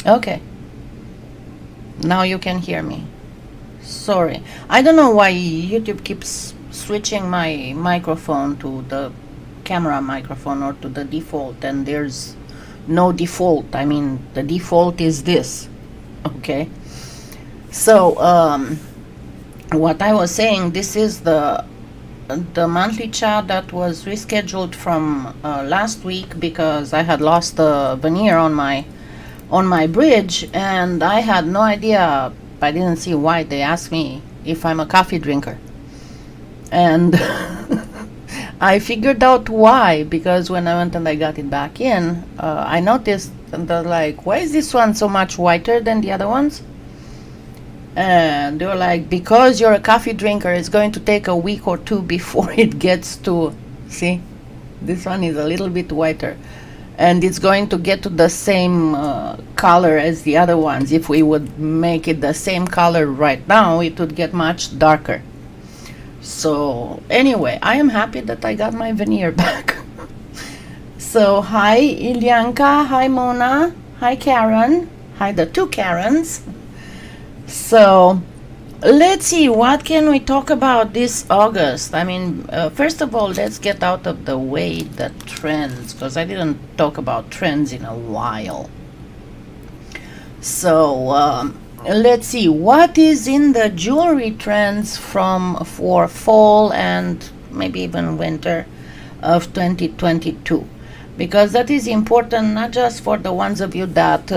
Okay, now you can hear me. Sorry, I don't know why YouTube keeps switching my microphone to the camera microphone or to the default, and there's no default. I mean, the default is this. Okay, so what I was saying, this is the monthly chat that was rescheduled from last week because I had lost the veneer on my bridge, and I had no idea. I didn't see why they asked me if I'm a coffee drinker, and I figured out why, because when I went and I got it back in, I noticed that, like, why is this one so much whiter than the other ones? And they were like, because you're a coffee drinker, it's going to take a week or two before it gets to, see, this one is a little bit whiter, and it's going to get to the same color as the other ones. If we would make it the same color right now, it would get much darker. So anyway, I am happy that I got my veneer back. So hi Ilyanka, hi Mona, hi Karen, hi the two Karens. So let's see, what can we talk about this August? I mean, first of all, let's get out of the way the trends, because I didn't talk about trends in a while. So let's see, what is in the jewelry trends for fall and maybe even winter of 2022, because that is important not just for the ones of you that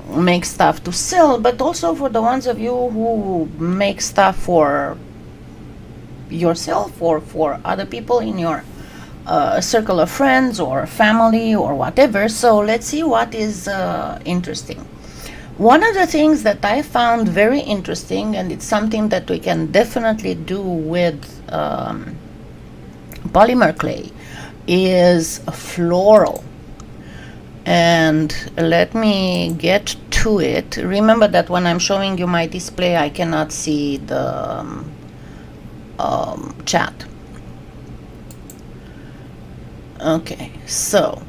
make stuff to sell, but also for the ones of you who make stuff for yourself or for other people in your circle of friends or family or whatever. So let's see what is interesting. One of the things that I found very interesting, and it's something that we can definitely do with polymer clay, is floral. And let me get to it. Remember that when I'm showing you my display, I cannot see the chat. Okay, so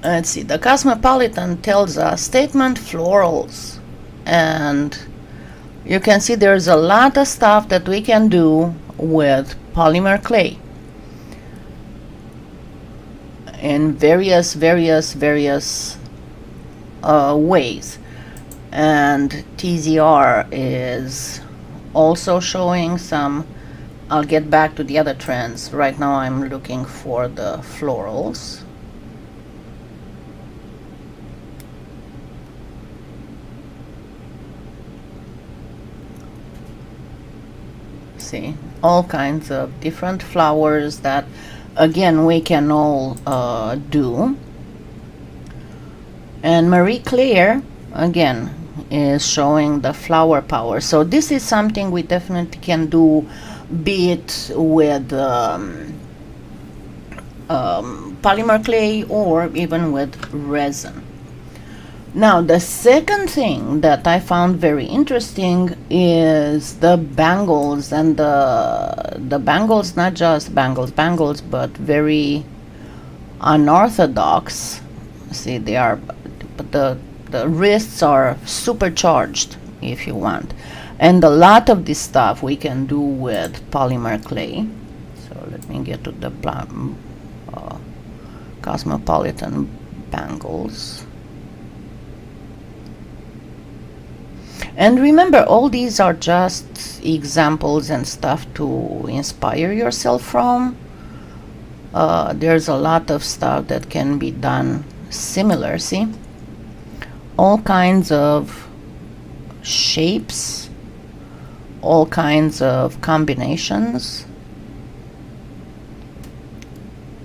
let's see. The Cosmopolitan tells us statement florals, and you can see there's a lot of stuff that we can do with polymer clay in various ways. And TZR is also showing some. I'll get back to the other trends. Right now I'm looking for the florals. See, all kinds of different flowers that, again, we can all do. And Marie Claire, again, is showing the flower power. So this is something we definitely can do, be it with polymer clay or even with resin. Now, the second thing that I found very interesting is the bangles, and the bangles, not just bangles, but very unorthodox. See, they are, but the wrists are supercharged, if you want. And a lot of this stuff we can do with polymer clay. So let me get to the Cosmopolitan bangles. And remember, all these are just examples and stuff to inspire yourself from. There's a lot of stuff that can be done similar, see? All kinds of shapes, all kinds of combinations,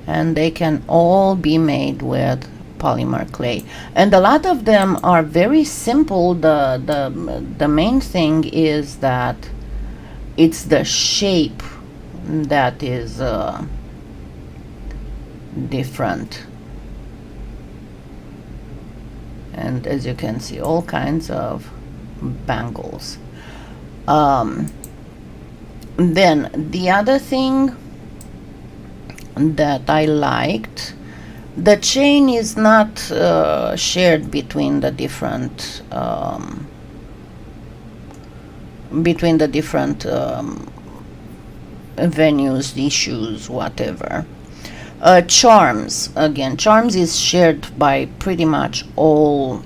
and they can all be made with polymer clay, and a lot of them are very simple. The main thing is that it's the shape that is different. And as you can see, all kinds of bangles. Then the other thing that I liked the chain is not shared between the different venues, issues, whatever. Charms, again, charms is shared by pretty much all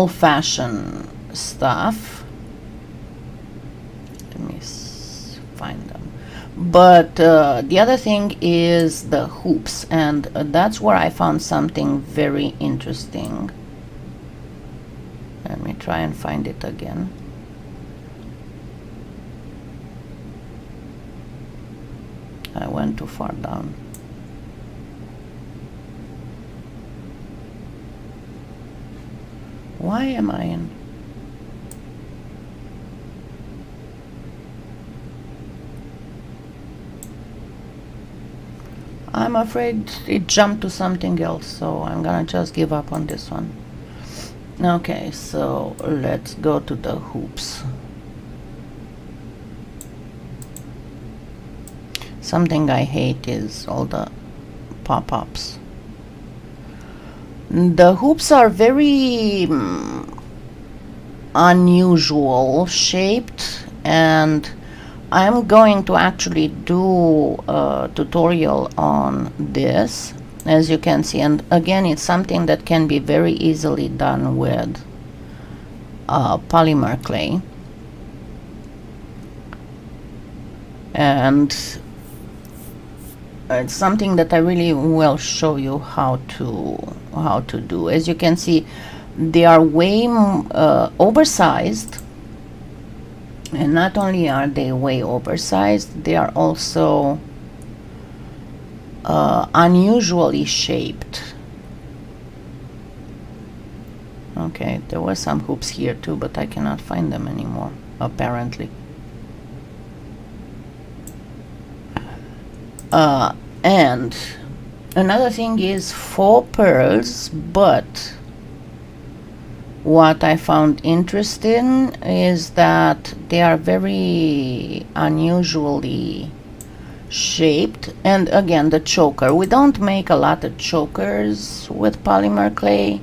fashion stuff. Let me find them. But the other thing is the hoops, and that's where I found something very interesting. Let me try and find it again. I went too far down. Why am I in? I'm afraid it jumped to something else, so I'm gonna just give up on this one. Okay, so let's go to the hoops. Something I hate is all the pop-ups. The hoops are very unusual shaped, and I'm going to actually do a tutorial on this, as you can see. And again, it's something that can be very easily done with polymer clay. And it's something that I really will show you how to do. As you can see, they are way oversized, and not only are they way oversized, they are also unusually shaped. Okay, there were some hoops here too, but I cannot find them anymore, apparently. And another thing is faux pearls, but what I found interesting is that they are very unusually shaped. And again, the choker, we don't make a lot of chokers with polymer clay.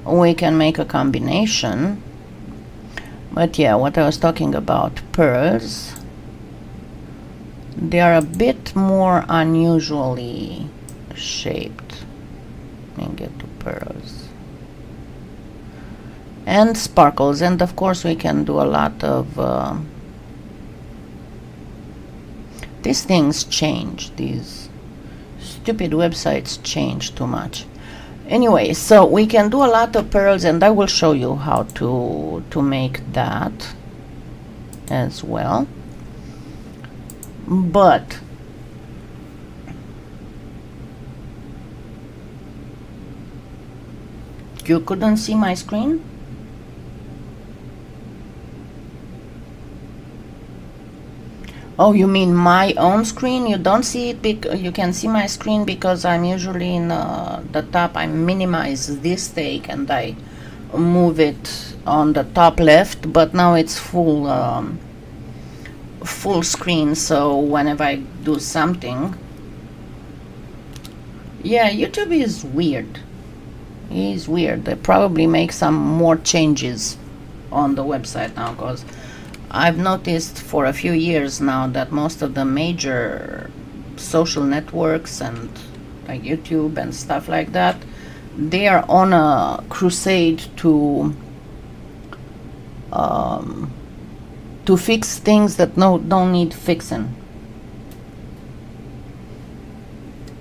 We can make a combination, but yeah, what I was talking about, pearls, they are a bit more unusually shaped. Let me get to pearls and sparkles, and of course we can do a lot of these things change. These stupid websites change too much. Anyway, so we can do a lot of pearls, and I will show you how to make that as well. But you couldn't see my screen? Oh, you mean my own screen? You don't see it you can see my screen because I'm usually in the top. I minimize this take and I move it on the top left, but now it's full screen, so whenever I do something, yeah, YouTube is weird. He's weird. They probably make some more changes on the website now, because I've noticed for a few years now that most of the major social networks and like YouTube and stuff like that, they are on a crusade to fix things that don't need fixing.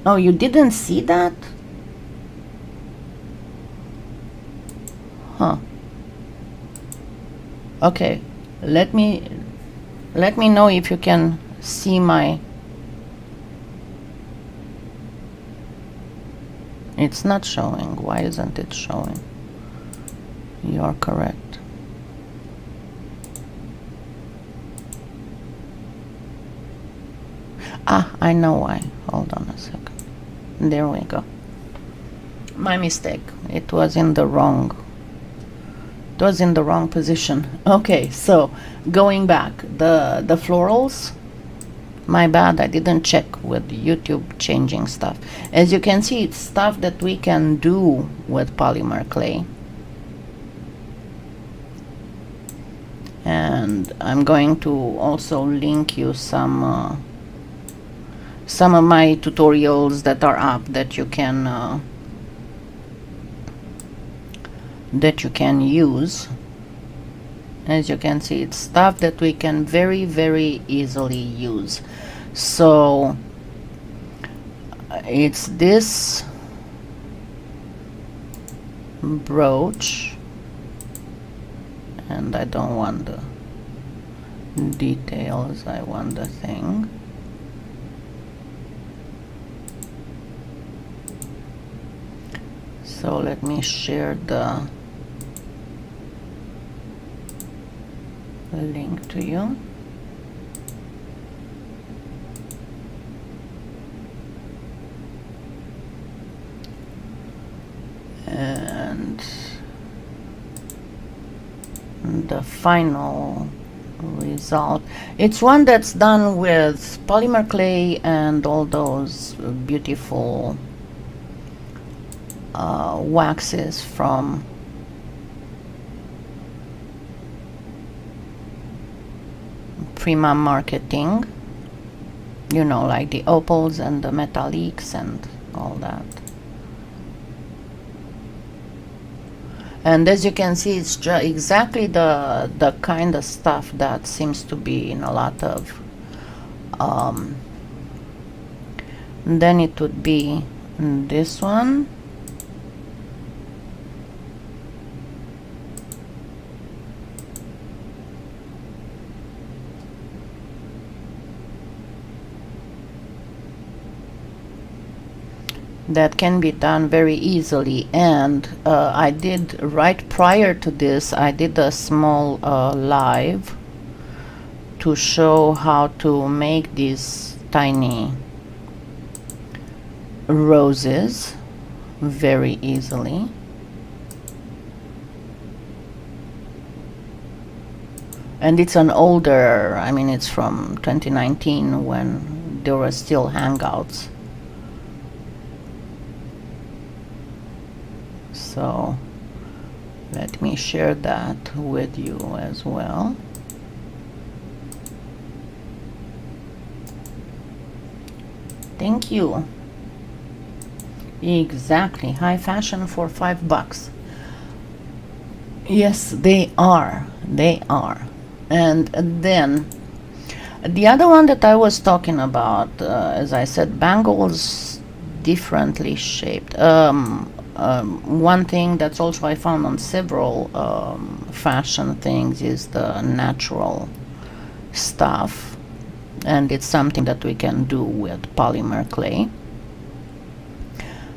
Oh, you didn't see that? Huh. Okay, let me know if you can see my... It's not showing. Why isn't it showing? You're correct. Ah, I know why. Hold on a second. There we go. My mistake. It was in the wrong position. Okay, so going back, the florals, My bad, I didn't check with YouTube changing stuff. As you can see, it's stuff that we can do with polymer clay. And I'm going to also link you some of my tutorials that are up that you can use. As you can see, it's stuff that we can very, very easily use. So it's this brooch, and I don't want the details, I want the thing. So let me share the link to you. And the final result, it's one that's done with polymer clay and all those beautiful waxes from Premo marketing, you know, like the opals and the metallics and all that. And as you can see, it's exactly the kind of stuff that seems to be in a lot of then it would be this one. That can be done very easily, and I did, right prior to this, I did a small live to show how to make these tiny roses very easily. And it's an older, I mean, it's from 2019 when there were still Hangouts. So let me share that with you as well. Thank you. Exactly, high fashion for $5. Yes, they are. They are. And then the other one that I was talking about, as I said, bangles differently shaped. One thing that's also I found on several fashion things is the natural stuff, and it's something that we can do with polymer clay.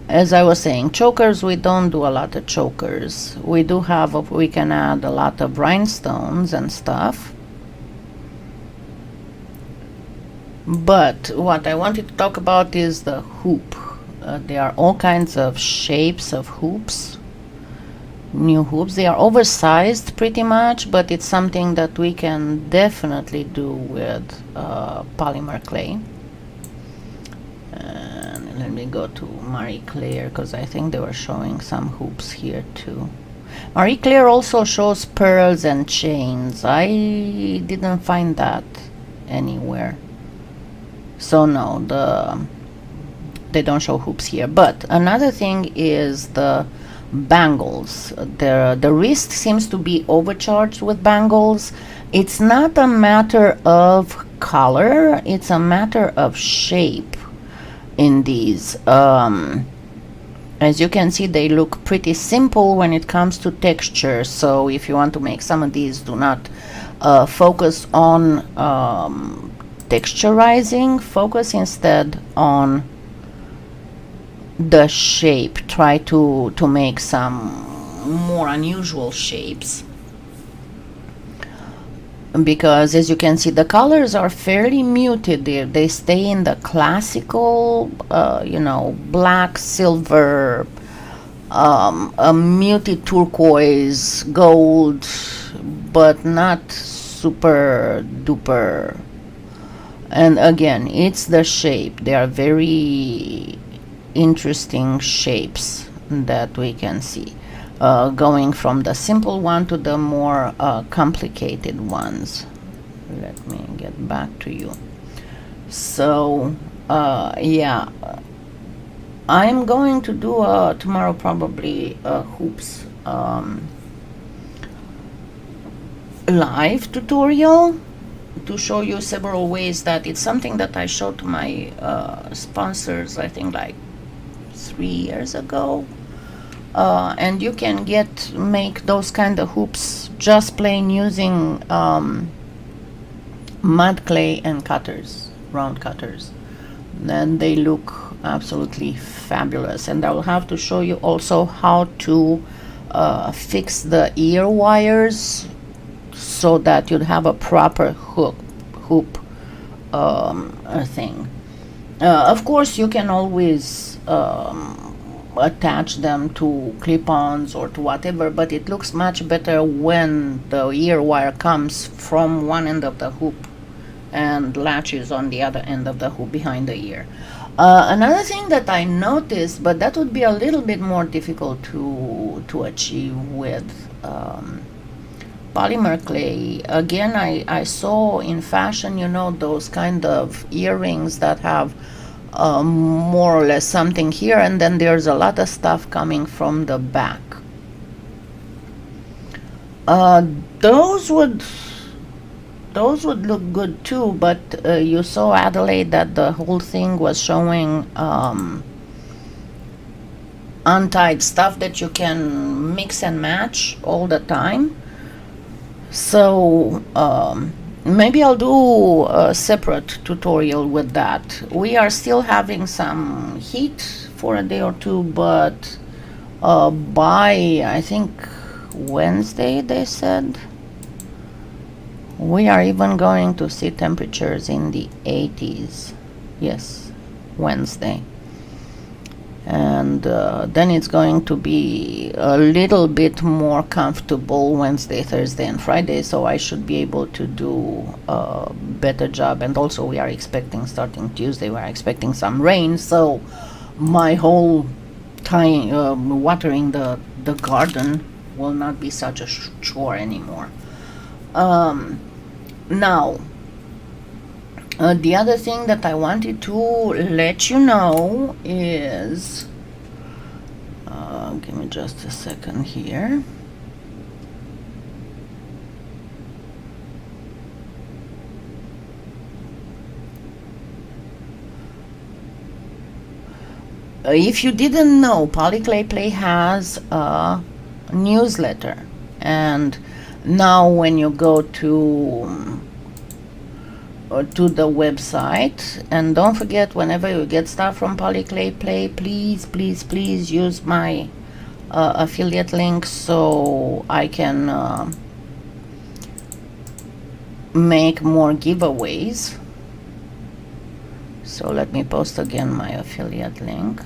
As I was saying, chokers, we don't do a lot of chokers. We do have, we can add a lot of rhinestones and stuff. But what I wanted to talk about is the hoop. There are all kinds of shapes of hoops, new hoops. They are oversized pretty much, but it's something that we can definitely do with polymer clay. And let me go to Marie Claire, because I think they were showing some hoops here too. Marie Claire also shows pearls and chains. I didn't find that anywhere. So no, they don't show hoops here. But another thing is the bangles. The wrist seems to be overcharged with bangles. It's not a matter of color, it's a matter of shape in these. As you can see, they look pretty simple when it comes to texture. So if you want to make some of these, do not focus on texturizing. Focus instead on the shape. Try to make some more unusual shapes, because as you can see, the colors are fairly muted. They stay in the classical you know, black, silver, a muted turquoise, gold, but not super duper And again, it's the shape. They are very interesting shapes that we can see, going from the simple one to the more complicated ones. Let me get back to you. So yeah, I'm going to do tomorrow probably hoops live tutorial to show you several ways that it's something that I showed to my sponsors, I think like 3 years ago. And you can make those kind of hoops just plain using mud clay and cutters, round cutters. Then they look absolutely fabulous. And I will have to show you also how to fix the ear wires so that you'd have a proper hoop thing. Of course, you can always attach them to clip-ons or to whatever, but it looks much better when the ear wire comes from one end of the hoop and latches on the other end of the hoop behind the ear. Another thing that I noticed, but that would be a little bit more difficult to achieve with polymer clay. Again, I saw in fashion, you know, those kind of earrings that have more or less something here, and then there's a lot of stuff coming from the back. Those would look good too, but you saw, Adelaide, that the whole thing was showing untied stuff that you can mix and match all the time. So maybe I'll do a separate tutorial with that. We are still having some heat for a day or two, but by I think Wednesday, they said, we are even going to see temperatures in the 80s. Yes, Wednesday. And then it's going to be a little bit more comfortable Wednesday, Thursday, and Friday, so I should be able to do a better job. And also we are expecting, starting Tuesday, we are expecting some rain, so my whole time watering the garden will not be such a chore anymore. Now, the other thing that I wanted to let you know is, give me just a second here. If you didn't know, PolyClay has a newsletter, and now when you go to the website, and don't forget, whenever you get stuff from PolyClay, please use my affiliate link so I can make more giveaways. So let me post again my affiliate link.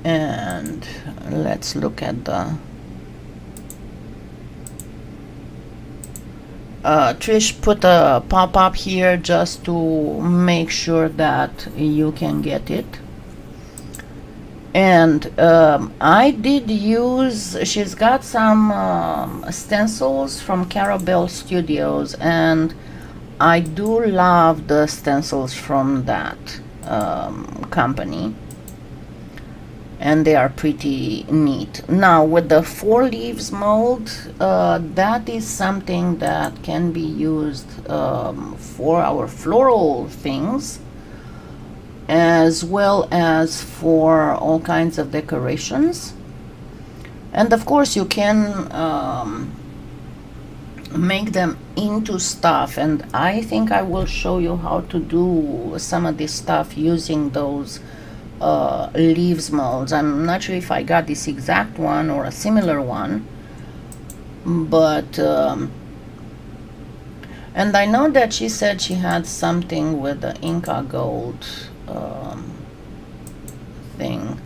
And let's look at the Trish put a pop-up here just to make sure that you can get it. And I did use, she's got some stencils from Carabelle Studios, and I do love the stencils from that company, and they are pretty neat. Now with the 4 leaves mold, that is something that can be used for our floral things, as well as for all kinds of decorations. And of course you can make them into stuff, and I think I will show you how to do some of this stuff using those leaves molds. I'm not sure if I got this exact one or a similar one, but and I know that she said she had something with the Inca gold thing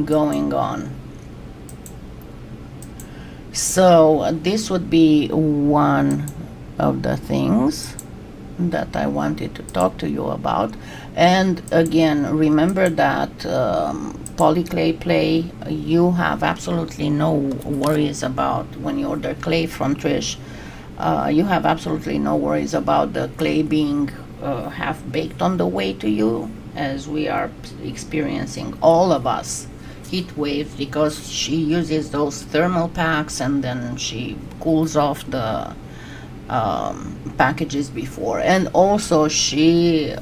going on. So this would be one of the things that I wanted to talk to you about. And again, remember that PolyClay Play, you have absolutely no worries about when you order clay from Trish. You have absolutely no worries about the clay being half baked on the way to you, as we are experiencing, all of us, heat waves, because she uses those thermal packs and then she cools off the packages before. And also she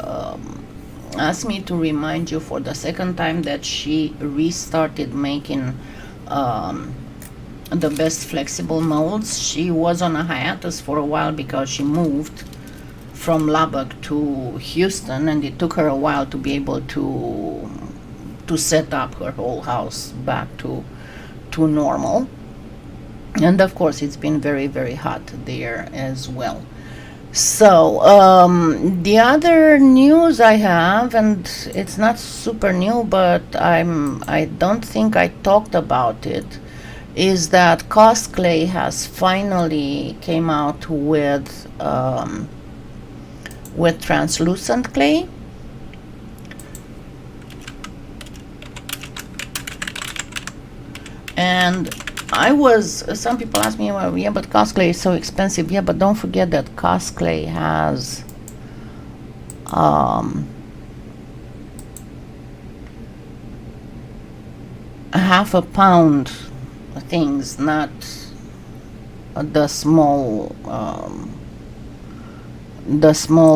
asked me to remind you for the second time that she restarted making the best flexible molds. She was on a hiatus for a while because she moved from Lubbock to Houston, and it took her a while to be able to set up her whole house back to normal. And of course, it's been very, very hot there as well. So, the other news I have, and it's not super new, but I don't think I talked about it, is that Cosmopolitan has finally came out with translucent clay. And some people ask me, well, yeah, but Cosmopolitan is so expensive. Yeah, but don't forget that Cosmopolitan has half a pound things, not the small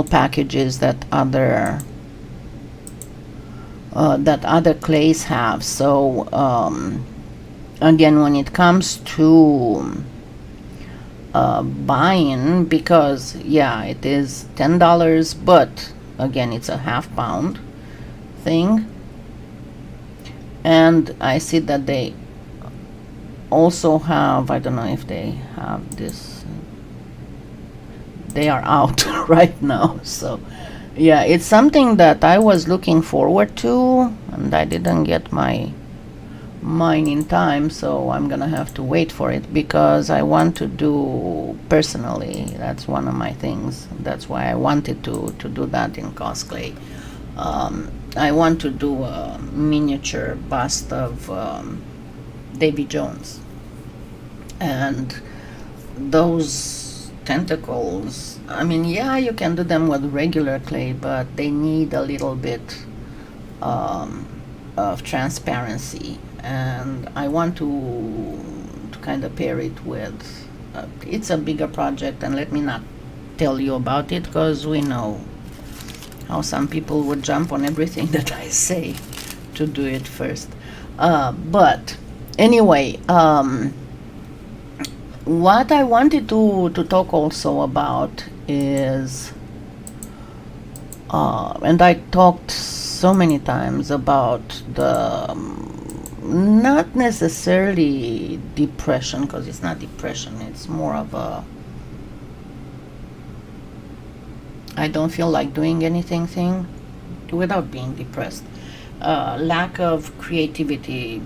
packages that other clays have. So again, when it comes to buying, because yeah, it is $10, but again, it's a half pound thing. And I see that they also have, I don't know if they have this, they are out right now. So yeah, it's something that I was looking forward to, and I didn't get mine in time, so I'm gonna have to wait for it, because I want to do personally, that's one of my things, that's why I wanted to do that in Cosmopolitan. I want to do a miniature bust of Davy Jones, and those tentacles, I mean, yeah, you can do them with regular clay, but they need a little bit of transparency, and I want to kind of pair it with it's a bigger project, and let me not tell you about it, because we know how some people would jump on everything that I say to do it first. But anyway, what I wanted to talk also about is, and I talked so many times about the not necessarily depression, because it's not depression, it's more of a I don't feel like doing anything thing without being depressed. Lack of creativity,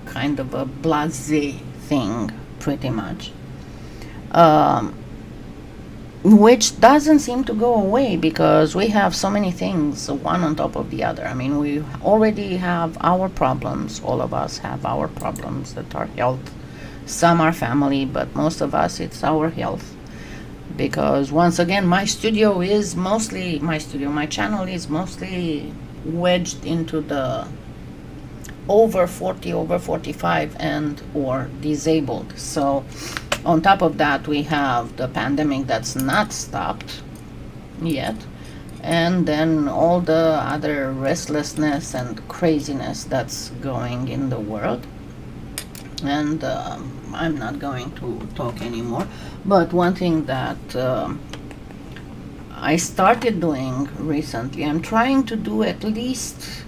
kind of a blasé thing, pretty much. Which doesn't seem to go away, because we have so many things, one on top of the other. I mean, we already have our problems. All of us have our problems that are health. Some are family, but most of us, it's our health. Because once again, my channel is mostly wedged into the over 40, over 45, and or disabled. So on top of that, we have the pandemic that's not stopped yet, and then all the other restlessness and craziness that's going in the world. And I'm not going to talk anymore, but one thing that I started doing recently, I'm trying to do at least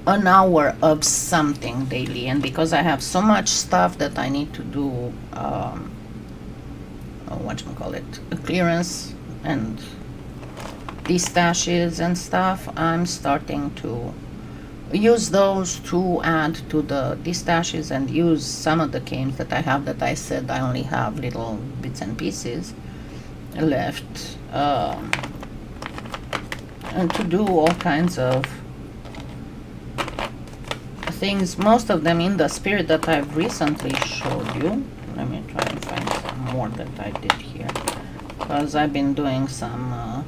an hour of something daily, and because I have so much stuff that I need to do, clearance and destashes and stuff, I'm starting to use those to add to the stashes, and use some of the canes that I have, that I said I only have little bits and pieces left, and to do all kinds of things, most of them in the spirit that I've recently showed you. Let me try and find some more that I did here, because I've been doing some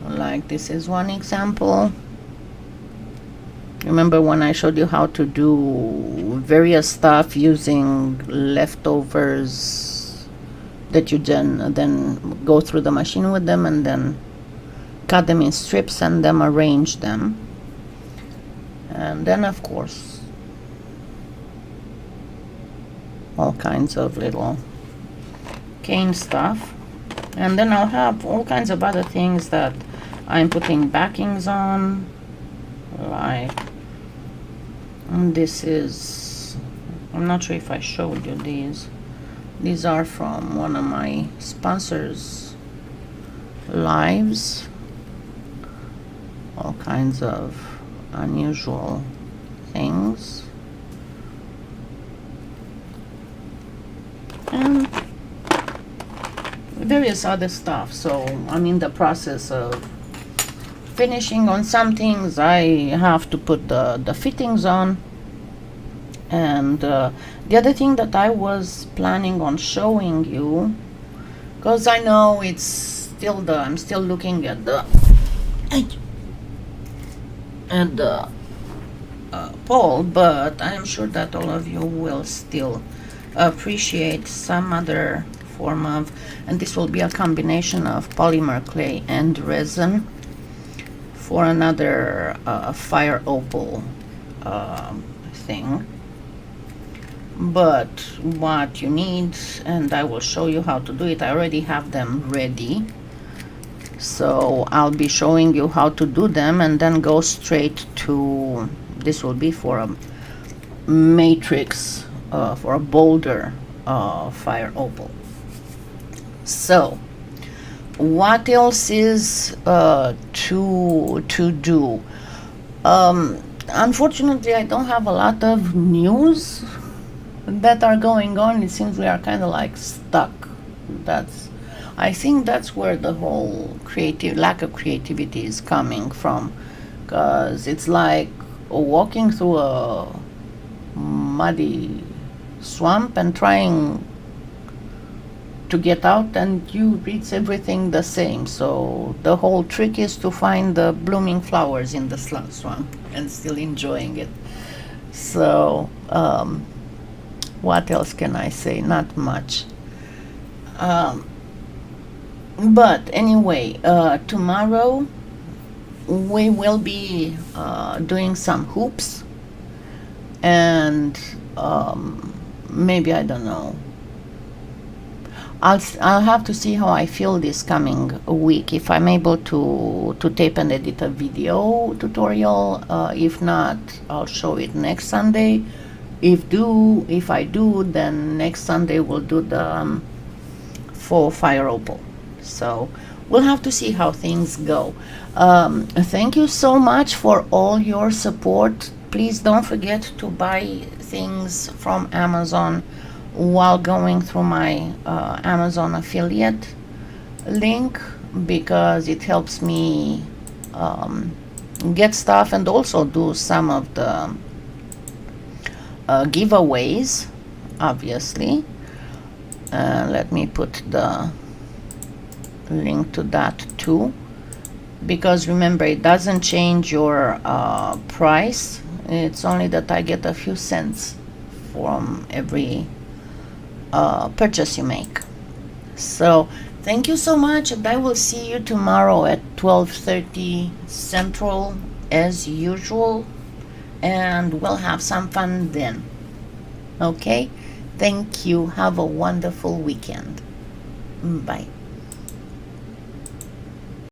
like this is one example. Remember when I showed you how to do various stuff using leftovers that you then go through the machine with them, and then cut them in strips and then arrange them. And then of course all kinds of little cane stuff, and then I'll have all kinds of other things that I'm putting backings on, like this is, I'm not sure if I showed you these are from one of my sponsors' lives, all kinds of unusual things, and various other stuff. So I'm in the process of finishing on some things. I have to put the fittings on, and the other thing that I was planning on showing you, because I know it's still I'm still looking at the poll, but I am sure that all of you will still appreciate some other form of, and this will be a combination of polymer clay and resin for another fire opal thing. But what you need, and I will show you how to do it, I already have them ready, so I'll be showing you how to do them, and then go straight to, this will be for a matrix, for a bolder fire opal. So what else is to do? Unfortunately, I don't have a lot of news that are going on. It seems we are kind of like stuck. I think that's where the whole lack of creativity is coming from, because it's like walking through a muddy swamp and trying to get out, and it's everything the same. So the whole trick is to find the blooming flowers in the swamp and still enjoying it. So what else can I say? Not much. But anyway, tomorrow we will be doing some hoops, and maybe, I don't know, I'll have to see how I feel this coming week, if I'm able to tape and edit a video tutorial. If not, I'll show it next Sunday. If I do, then next Sunday we'll do the full fire opal. So we'll have to see how things go. Thank you so much for all your support. Please don't forget to buy things from Amazon while going through my Amazon affiliate link, because it helps me get stuff, and also do some of the giveaways, obviously. Let me put the link to that too, because remember, it doesn't change your price. It's only that I get a few cents from every purchase you make. So thank you so much, and I will see you tomorrow at 12:30 Central as usual, and we'll have some fun then. Okay, thank you. Have a wonderful weekend. Bye.